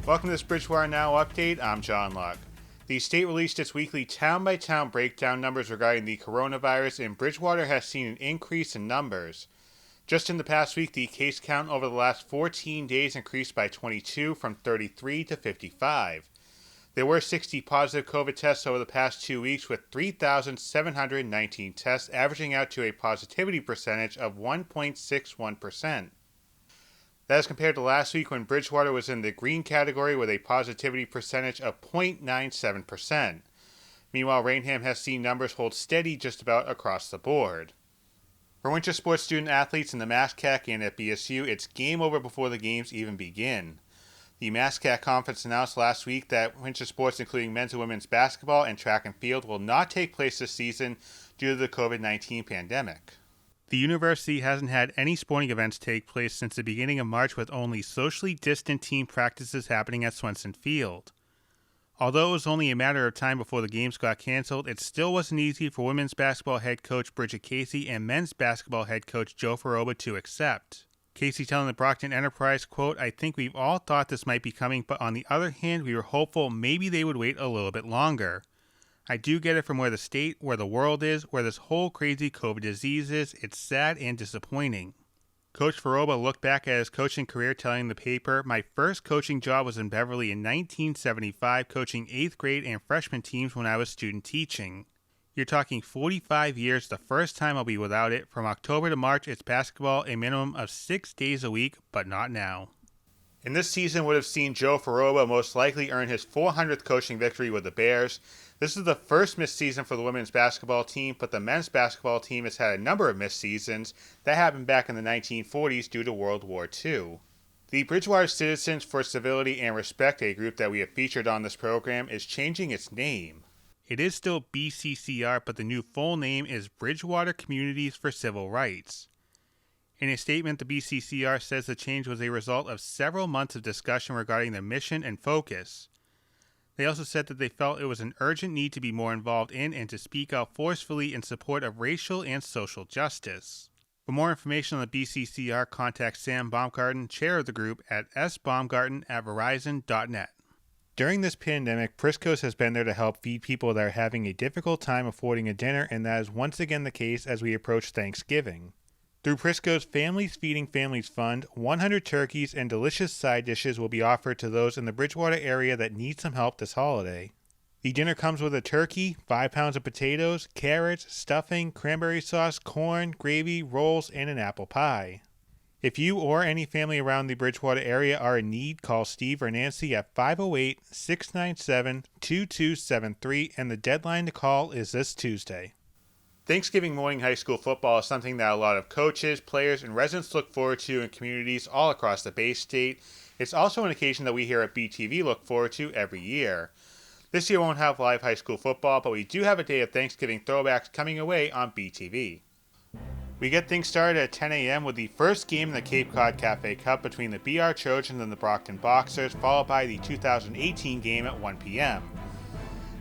Welcome to this Bridgewater Now update. I'm John Luck. The state released its weekly town-by-town breakdown numbers regarding the coronavirus, and Bridgewater has seen an increase in numbers. Just in the past week, the case count over the last 14 days increased by 22 from 33 to 55. There were 60 positive COVID tests over the past 2 weeks, with 3,719 tests, averaging out to a positivity percentage of 1.61%. That is compared to last week when Bridgewater was in the green category with a positivity percentage of 0.97%. Meanwhile, Rainham has seen numbers hold steady just about across the board. For winter sports student athletes in the MASCAC and at BSU, it's game over before the games even begin. The MASCAC conference announced last week that winter sports, including men's and women's basketball and track and field, will not take place this season due to the COVID-19 pandemic. The university hasn't had any sporting events take place since the beginning of March, with only socially distant team practices happening at Swenson Field. Although it was only a matter of time before the games got canceled, it still wasn't easy for women's basketball head coach Bridget Casey and men's basketball head coach Joe Faroba to accept. Casey telling the Brockton Enterprise, quote, "I think we've all thought this might be coming, but on the other hand, we were hopeful maybe they would wait a little bit longer. I do get it from where the state, where the world is, where this whole crazy COVID disease is. It's sad and disappointing." Coach Faroba looked back at his coaching career, telling the paper, "My first coaching job was in Beverly in 1975, coaching 8th grade and freshman teams when I was student teaching. You're talking 45 years, the first time I'll be without it. From October to March, it's basketball a minimum of 6 days a week, but not now." And this season would have seen Joe Faroba most likely earn his 400th coaching victory with the Bears. This is the first missed season for the women's basketball team, but the men's basketball team has had a number of missed seasons. That happened back in the 1940s due to World War II. The Bridgewater Citizens for Civility and Respect, a group that we have featured on this program, is changing its name. It is still BCCR, but the new full name is Bridgewater Communities for Civil Rights. In a statement, the BCCR says the change was a result of several months of discussion regarding their mission and focus. They also said that they felt it was an urgent need to be more involved in and to speak out forcefully in support of racial and social justice. For more information on the BCCR, contact Sam Baumgarten, chair of the group, at sbaumgarten@verizon.net. During this pandemic, Prisco's has been there to help feed people that are having a difficult time affording a dinner, and that is once again the case as we approach Thanksgiving. Through Prisco's Families Feeding Families Fund, 100 turkeys and delicious side dishes will be offered to those in the Bridgewater area that need some help this holiday. The dinner comes with a turkey, 5 pounds of potatoes, carrots, stuffing, cranberry sauce, corn, gravy, rolls, and an apple pie. If you or any family around the Bridgewater area are in need, call Steve or Nancy at 508-697-2273, and the deadline to call is this Tuesday. Thanksgiving morning high school football is something that a lot of coaches, players, and residents look forward to in communities all across the Bay State. It's also an occasion that we here at BTV look forward to every year. This year won't have live high school football, but we do have a day of Thanksgiving throwbacks coming away on BTV. We get things started at 10 a.m. with the first game in the Cape Cod Cafe Cup between the BR Trojans and the Brockton Boxers, followed by the 2018 game at 1 p.m.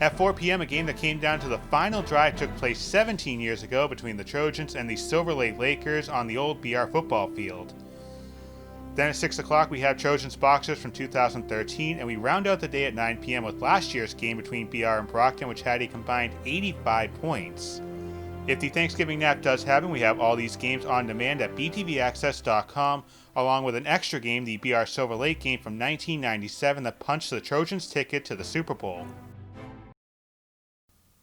At 4 p.m., a game that came down to the final drive took place 17 years ago between the Trojans and the Silver Lake Lakers on the old BR football field. Then at 6 o'clock, we have Trojans Boxers from 2013, and we round out the day at 9 p.m. with last year's game between BR and Brockton, which had a combined 85 points. If the Thanksgiving nap does happen, we have all these games on demand at btvaccess.com, along with an extra game, the BR Silver Lake game from 1997 that punched the Trojans' ticket to the Super Bowl.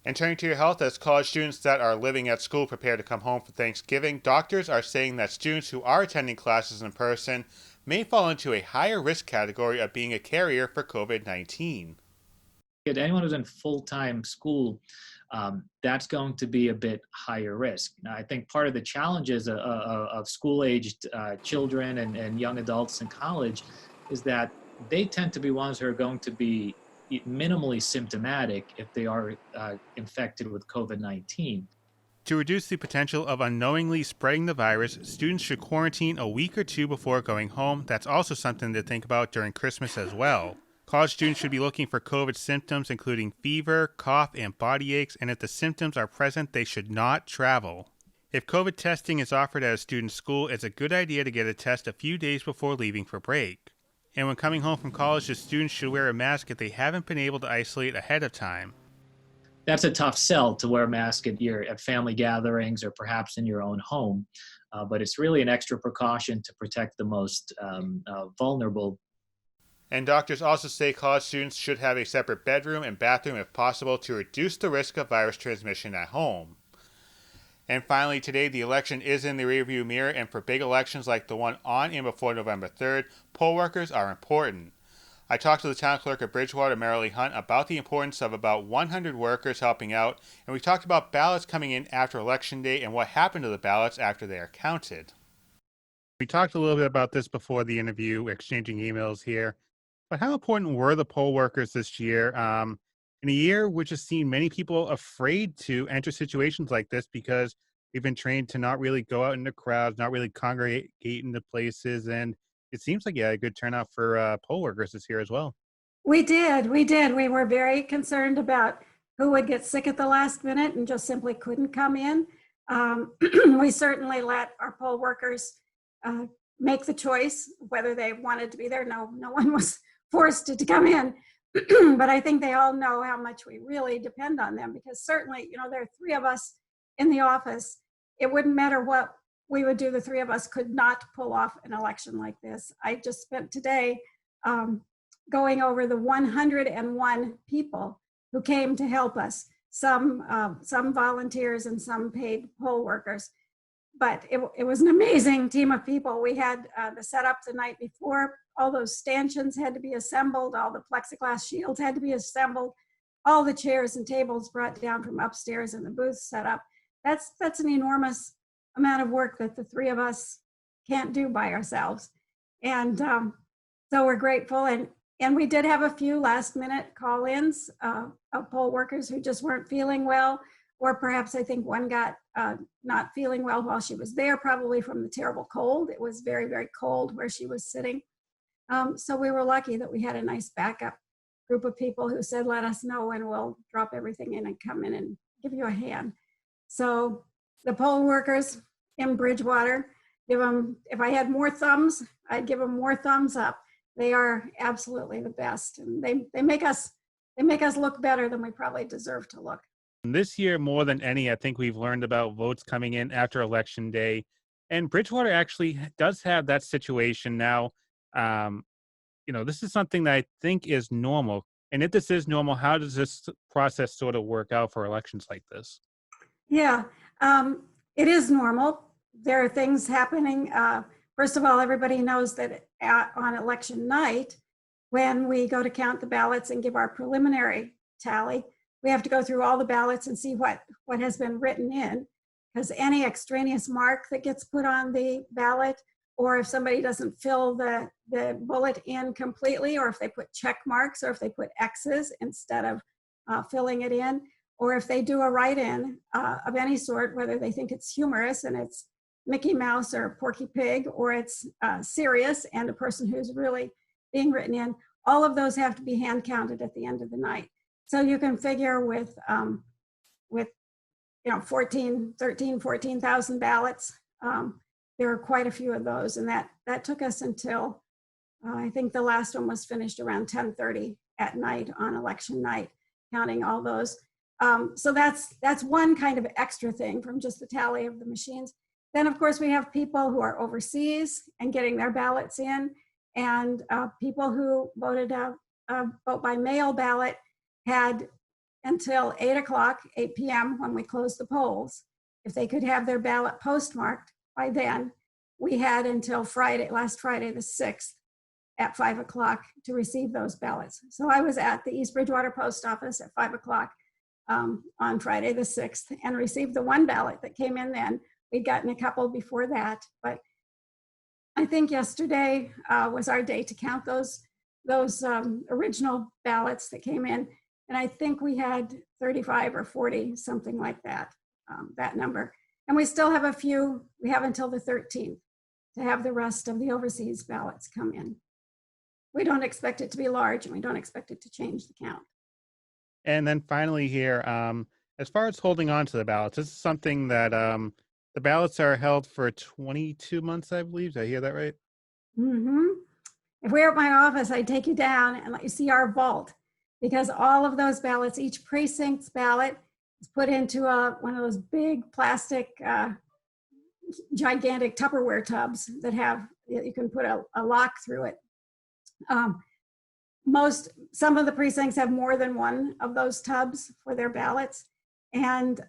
And turning to your health, as college students that are living at school prepare to come home for Thanksgiving, doctors are saying that students who are attending classes in person may fall into a higher risk category of being a carrier for COVID-19. Anyone who's in full-time school, that's going to be a bit higher risk. Now, I think part of the challenges of school-aged children and young adults in college is that they tend to be ones who are going to be minimally symptomatic if they are infected with COVID-19. To reduce the potential of unknowingly spreading the virus, students should quarantine a week or two before going home. That's also something to think about during Christmas as well. College students should be looking for COVID symptoms, including fever, cough, and body aches, and if the symptoms are present, they should not travel. If COVID testing is offered at a student's school, it's a good idea to get a test a few days before leaving for break. And when coming home from college, the students should wear a mask if they haven't been able to isolate ahead of time. That's a tough sell to wear a mask at family gatherings or perhaps in your own home. But it's really an extra precaution to protect the most vulnerable. And doctors also say college students should have a separate bedroom and bathroom if possible to reduce the risk of virus transmission at home. And finally, today, the election is in the rearview mirror, and for big elections like the one on and before November 3rd, poll workers are important. I talked to the town clerk of Bridgewater, Marilee Hunt, about the importance of about 100 workers helping out, and we talked about ballots coming in after Election Day and what happened to the ballots after they are counted. We talked a little bit about this before the interview, exchanging emails here. But how important were the poll workers this year? In a year which has seen many people afraid to enter situations like this because we've been trained to not really go out into crowds, not really congregate into places. And it seems like, yeah, a good turnout for poll workers this year as well. We did. We did. We were very concerned about who would get sick at the last minute and just simply couldn't come in. We certainly let our poll workers make the choice whether they wanted to be there. No one was forced to come in. But I think they all know how much we really depend on them, because certainly, there are three of us in the office. It wouldn't matter what we would do. The three of us could not pull off an election like this. I just spent today going over the 101 people who came to help us, some volunteers and some paid poll workers. But it was an amazing team of people. We had the setup the night before. All those stanchions had to be assembled. All the plexiglass shields had to be assembled. All the chairs and tables brought down from upstairs and the booth set up. That's an enormous amount of work that the three of us can't do by ourselves. And so we're grateful. And we did have a few last minute call-ins of poll workers who just weren't feeling well, or perhaps I think one got not feeling well while she was there, probably from the terrible cold. It was very, very cold where she was sitting. So we were lucky that we had a nice backup group of people who said, let us know and we'll drop everything in and come in and give you a hand. So the poll workers in Bridgewater, if I had more thumbs, I'd give them more thumbs up. They are absolutely the best, and they make us look better than we probably deserve to look. This year, more than any, I think we've learned about votes coming in after Election Day. And Bridgewater actually does have that situation now. This is something that I think is normal. And if this is normal, how does this process sort of work out for elections like this? Yeah, it is normal. There are things happening. First of all, everybody knows that on election night, when we go to count the ballots and give our preliminary tally, we have to go through all the ballots and see what has been written in, because any extraneous mark that gets put on the ballot, or if somebody doesn't fill the bullet in completely, or if they put check marks, or if they put X's instead of filling it in, or if they do a write-in of any sort, whether they think it's humorous and it's Mickey Mouse or Porky Pig, or it's serious and a person who's really being written in, all of those have to be hand counted at the end of the night. So you can figure with 14,000 ballots, there are quite a few of those, and that took us until I think the last one was finished around 10:30 at night on election night, counting all those. So that's one kind of extra thing from just the tally of the machines. Then, of course, we have people who are overseas and getting their ballots in, and people who voted vote by mail ballot had until 8 p.m. when we closed the polls. If they could have their ballot postmarked by then, we had until last Friday the 6th at 5 o'clock to receive those ballots. So I was at the East Bridgewater Post Office at 5 o'clock on Friday the 6th and received the one ballot that came in then. We'd gotten a couple before that, but I think yesterday was our day to count those original ballots that came in. And I think we had 35 or 40, something like that, that number. And we still have a few. We have until the 13th to have the rest of the overseas ballots come in. We don't expect it to be large, and we don't expect it to change the count. And then finally here, as far as holding on to the ballots, this is something that the ballots are held for 22 months, I believe. Did I hear that right? Mm-hmm. if we were at my office, I'd take you down and let you see our vault, because all of those ballots, each precinct's ballot is put into one of those big plastic, gigantic Tupperware tubs that you can put a lock through it. Some of the precincts have more than one of those tubs for their ballots, and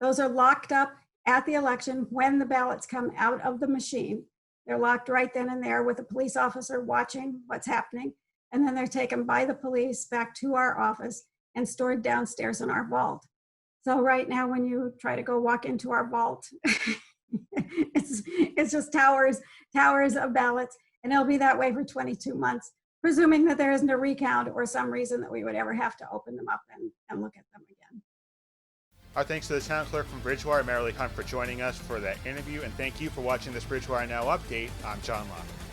those are locked up at the election when the ballots come out of the machine. They're locked right then and there with a police officer watching what's happening, and then they're taken by the police back to our office and stored downstairs in our vault. So right now, when you try to go walk into our vault, it's just towers of ballots, and it'll be that way for 22 months, presuming that there isn't a recount or some reason that we would ever have to open them up and look at them again. Our thanks to the town clerk from Bridgewater, Marilee Hunt, for joining us for that interview, and thank you for watching this Bridgewater Now update. I'm John Locke.